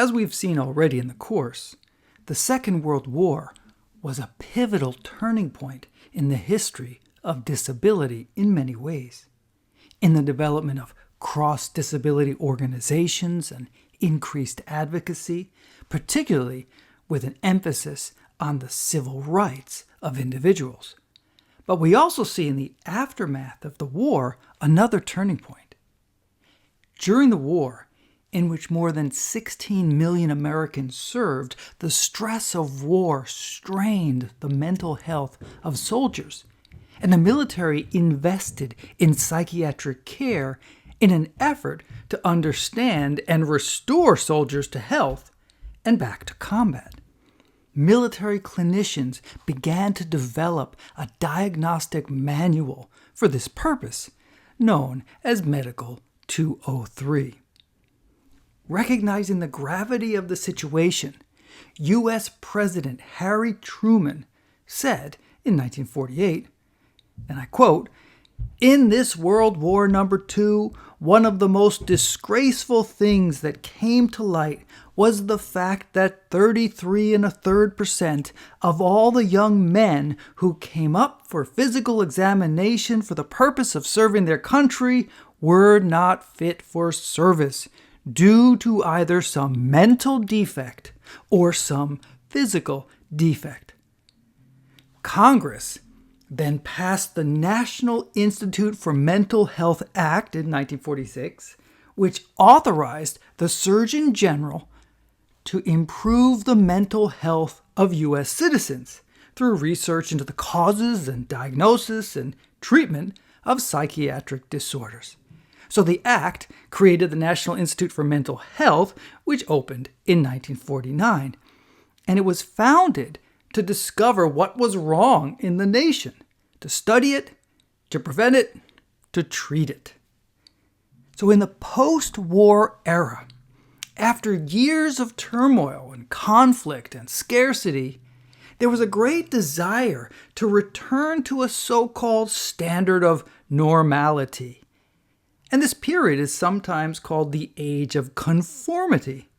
As we've seen already in the course, the Second World War was a pivotal turning point in the history of disability in many ways. In the development of cross-disability organizations and increased advocacy, particularly with an emphasis on the civil rights of individuals. But we also see in the aftermath of the war another turning point. During the war, in which more than 16 million Americans served, the stress of war strained the mental health of soldiers, and the military invested in psychiatric care in an effort to understand and restore soldiers to health and back to combat. Military clinicians began to develop a diagnostic manual for this purpose, known as Medical 203. Recognizing the gravity of the situation, U.S. President Harry Truman said in 1948, and I quote, "In this World War II, one of the most disgraceful things that came to light was the fact that 33.33% of all the young men who came up for physical examination for the purpose of serving their country were not fit for service, due to either some mental defect or some physical defect." Congress then passed the National Institute for Mental Health Act in 1946, which authorized the Surgeon General to improve the mental health of U.S. citizens through research into the causes and diagnosis and treatment of psychiatric disorders. So the Act created the National Institute for Mental Health, which opened in 1949. And it was founded to discover what was wrong in the nation, to study it, to prevent it, to treat it. So in the post-war era, after years of turmoil and conflict and scarcity, there was a great desire to return to a so-called standard of normality. And this period is sometimes called the Age of Conformity,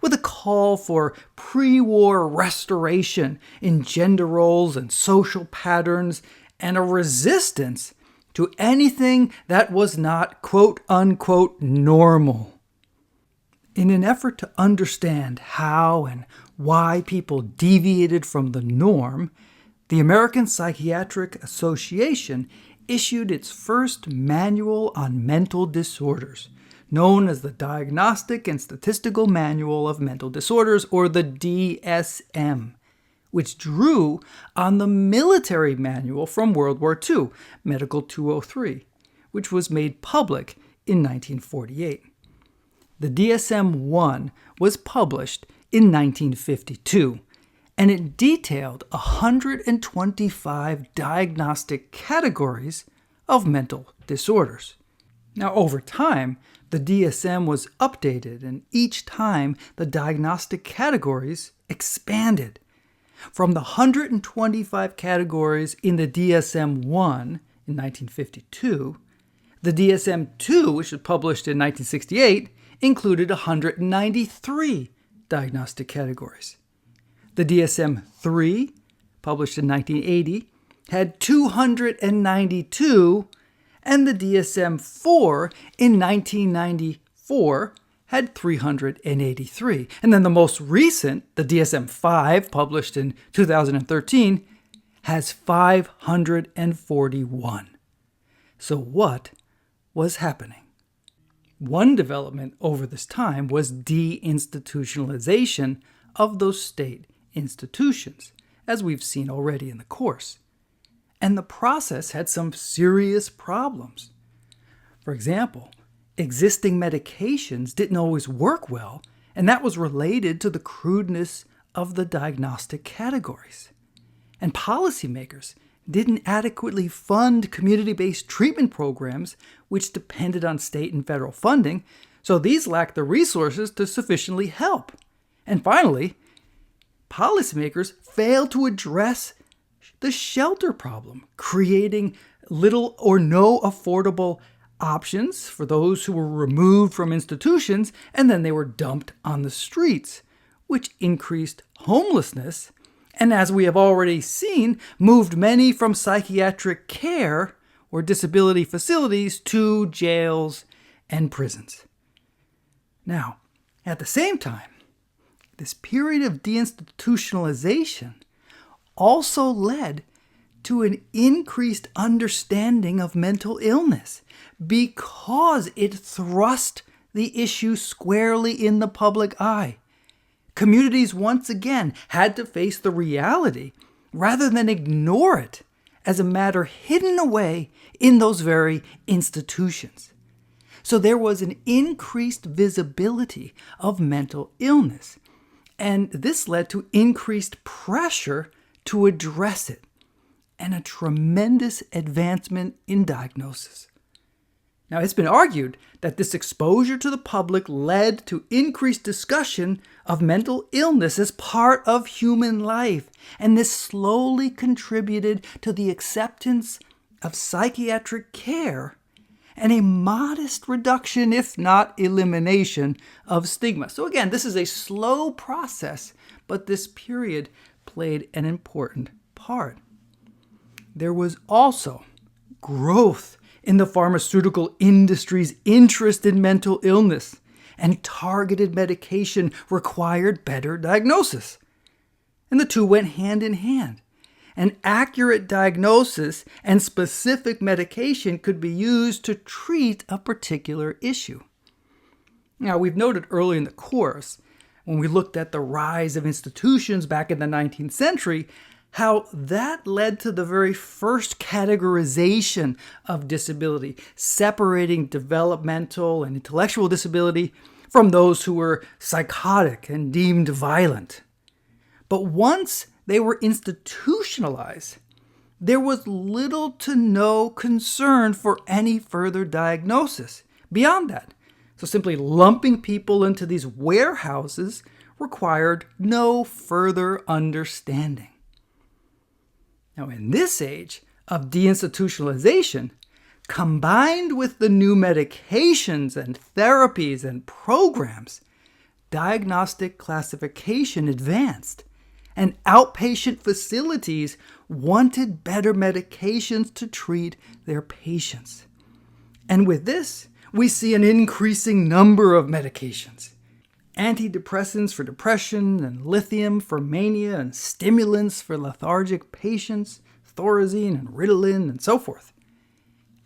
with a call for pre-war restoration in gender roles and social patterns, and a resistance to anything that was not quote-unquote normal. In an effort to understand how and why people deviated from the norm, the American Psychiatric Association issued its first manual on mental disorders, known as the Diagnostic and Statistical Manual of Mental Disorders, or the DSM, which drew on the military manual from World War II, Medical 203, which was made public in 1948. The DSM-1 was published in 1952, and it detailed 125 diagnostic categories of mental disorders. Now, over time, the DSM was updated, and each time the diagnostic categories expanded. From the 125 categories in the DSM-1 in 1952, the DSM-2, which was published in 1968, included 193 diagnostic categories. The DSM-3, published in 1980, had 292, and the DSM-4 in 1994 had 383. And then the most recent, the DSM-5, published in 2013, has 541. So what was happening? One development over this time was deinstitutionalization of those state institutions, as we've seen already in the course. And the process had some serious problems. For example, existing medications didn't always work well, and that was related to the crudeness of the diagnostic categories. And policymakers didn't adequately fund community-based treatment programs, which depended on state and federal funding, so these lacked the resources to sufficiently help. And finally, policymakers failed to address the shelter problem, creating little or no affordable options for those who were removed from institutions and then they were dumped on the streets, which increased homelessness and, as we have already seen, moved many from psychiatric care or disability facilities to jails and prisons. Now, at the same time, this period of deinstitutionalization also led to an increased understanding of mental illness because it thrust the issue squarely in the public eye. Communities once again had to face the reality rather than ignore it as a matter hidden away in those very institutions. So there was an increased visibility of mental illness, and this led to increased pressure to address it and a tremendous advancement in diagnosis. Now, it's been argued that this exposure to the public led to increased discussion of mental illness as part of human life, and this slowly contributed to the acceptance of psychiatric care and a modest reduction, if not elimination, of stigma. So again, this is a slow process, but this period played an important part. There was also growth in the pharmaceutical industry's interest in mental illness, and targeted medication required better diagnosis. And the two went hand in hand. An accurate diagnosis and specific medication could be used to treat a particular issue. Now, we've noted early in the course, when we looked at the rise of institutions back in the 19th century, how that led to the very first categorization of disability, separating developmental and intellectual disability from those who were psychotic and deemed violent. But once they were institutionalized, there was little to no concern for any further diagnosis beyond that. So simply lumping people into these warehouses required no further understanding. Now, in this age of deinstitutionalization, combined with the new medications and therapies and programs, diagnostic classification advanced, and outpatient facilities wanted better medications to treat their patients. And with this, we see an increasing number of medications. Antidepressants for depression, and lithium for mania, and stimulants for lethargic patients, Thorazine and Ritalin, and so forth.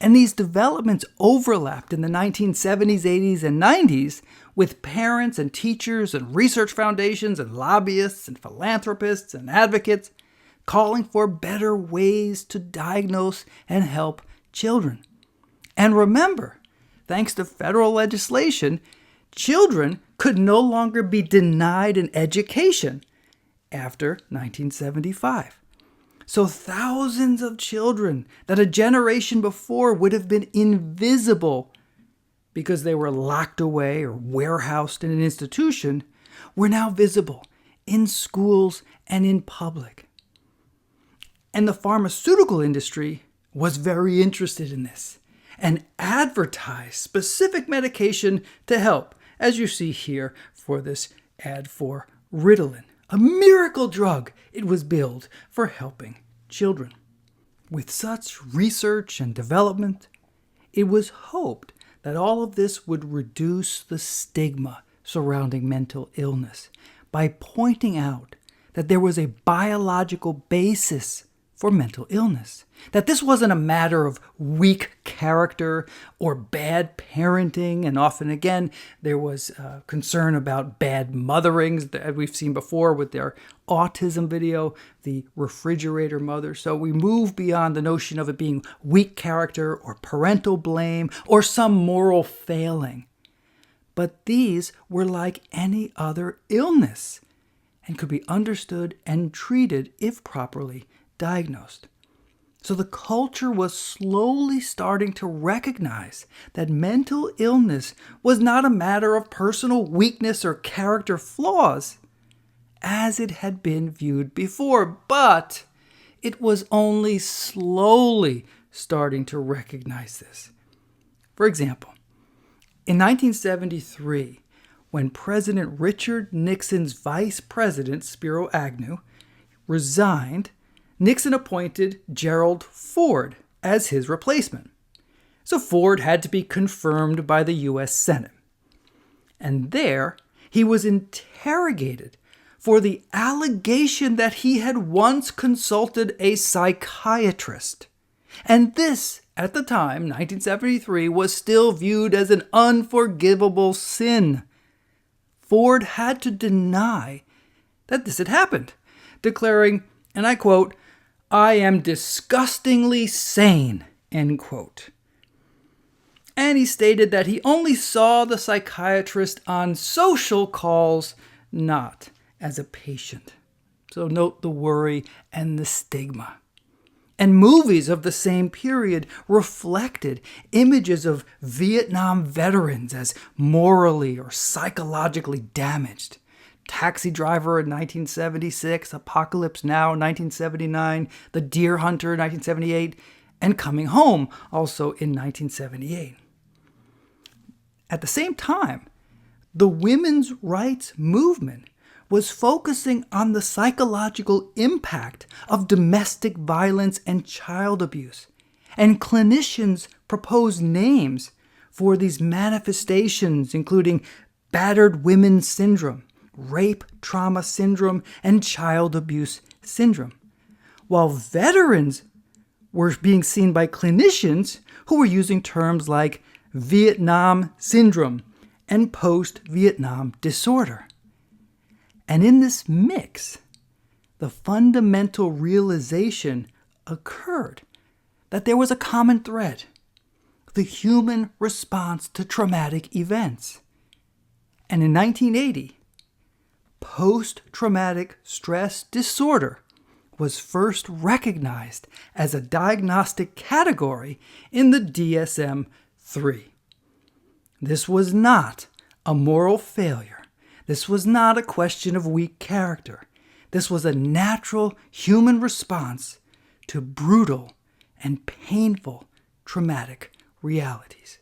And these developments overlapped in the 1970s, 80s, and 90s with parents and teachers and research foundations and lobbyists and philanthropists and advocates calling for better ways to diagnose and help children. And remember, thanks to federal legislation, children could no longer be denied an education after 1975. So thousands of children that a generation before would have been invisible because they were locked away or warehoused in an institution were now visible in schools and in public. And the pharmaceutical industry was very interested in this and advertised specific medication to help, as you see here for this ad for Ritalin, a miracle drug. It was billed for helping children. With such research and development, it was hoped that all of this would reduce the stigma surrounding mental illness by pointing out that there was a biological basis for mental illness, that this wasn't a matter of weak character or bad parenting, and often again there was concern about bad motherings that we've seen before with their autism video, the refrigerator mother. So we move beyond the notion of it being weak character or parental blame or some moral failing. But these were like any other illness and could be understood and treated if properly diagnosed. So the culture was slowly starting to recognize that mental illness was not a matter of personal weakness or character flaws, as it had been viewed before, but it was only slowly starting to recognize this. For example, in 1973, when President Richard Nixon's vice president, Spiro Agnew, resigned, Nixon appointed Gerald Ford as his replacement. So Ford had to be confirmed by the U.S. Senate. And there, he was interrogated for the allegation that he had once consulted a psychiatrist. And this, at the time, 1973, was still viewed as an unforgivable sin. Ford had to deny that this had happened, declaring, and I quote, "I am disgustingly sane," end quote. And he stated that he only saw the psychiatrist on social calls, not as a patient. So note the worry and the stigma. And movies of the same period reflected images of Vietnam veterans as morally or psychologically damaged. Taxi Driver in 1976, Apocalypse Now in 1979, The Deer Hunter in 1978, and Coming Home also in 1978. At the same time, the women's rights movement was focusing on the psychological impact of domestic violence and child abuse, and clinicians proposed names for these manifestations, including battered women syndrome, rape trauma syndrome, and child abuse syndrome, while veterans were being seen by clinicians who were using terms like Vietnam syndrome and post-Vietnam disorder. And in this mix, the fundamental realization occurred that there was a common thread: the human response to traumatic events. And in 1980, post-traumatic stress disorder was first recognized as a diagnostic category in the DSM-3. This was not a moral failure. This was not a question of weak character. This was a natural human response to brutal and painful traumatic realities.